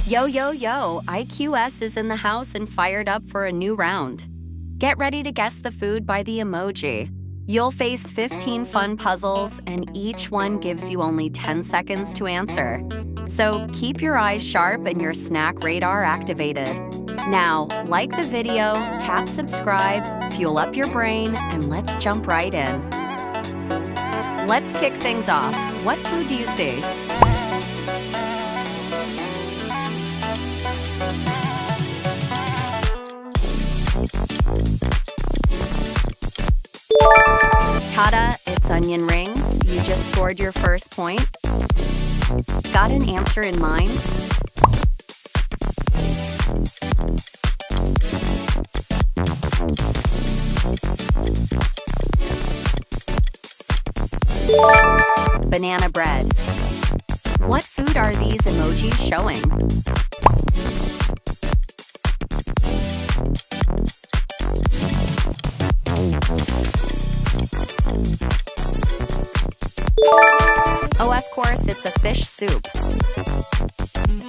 Yo, yo, yo, IQS is in the house and fired up for a new round. Get ready to guess the food by the emoji. You'll face 15 fun puzzles, and each one gives you only 10 seconds to answer. So keep your eyes sharp and your snack radar activated. Now, like the video, tap subscribe, fuel up your brain, and let's jump right in. Let's kick things off. What food do you see? Ta-da, it's onion rings. You just scored your first point. Got an answer in mind? Banana bread. What food are these emojis showing? Oh, of course, it's a fish soup.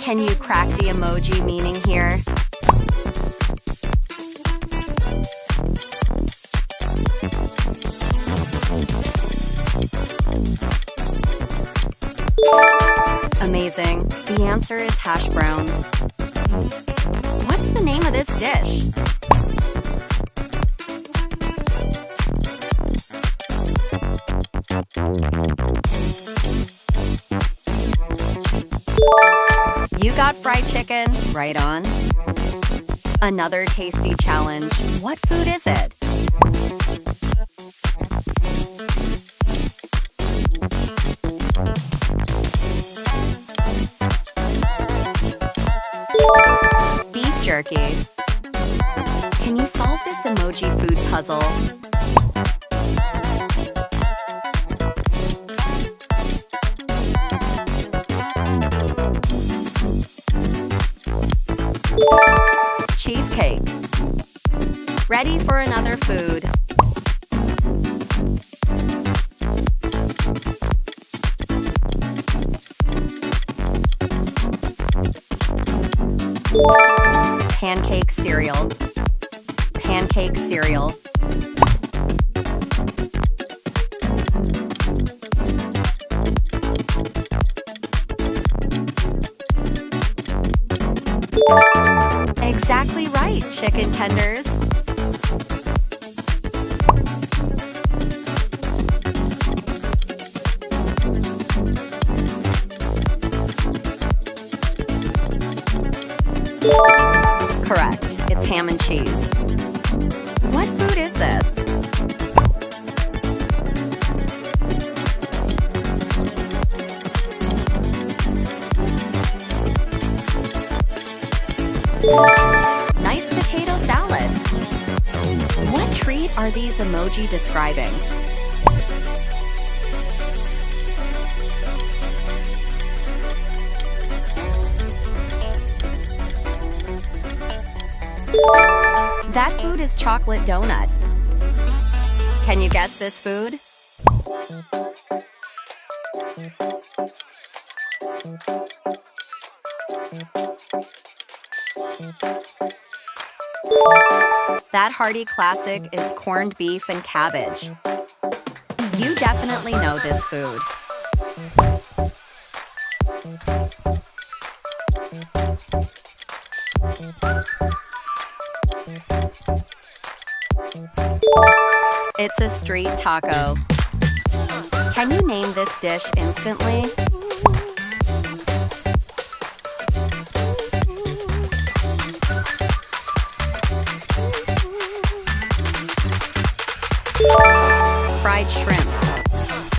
Can you crack the emoji meaning here? Amazing. The answer is hash browns. What's the name of this dish? You got fried chicken, right on. Another tasty challenge. What food is it? Beef jerky. Can you solve this emoji food puzzle? Cheesecake. Ready for another food. Pancake cereal. Pancake cereal. Exactly right, chicken tenders. Correct, it's ham and cheese. What food is this? Nice potato salad. What treat are these emoji describing? That food is chocolate donut. Can you guess this food? That hearty classic is corned beef and cabbage. You definitely know this food. It's a street taco. Can you name this dish instantly?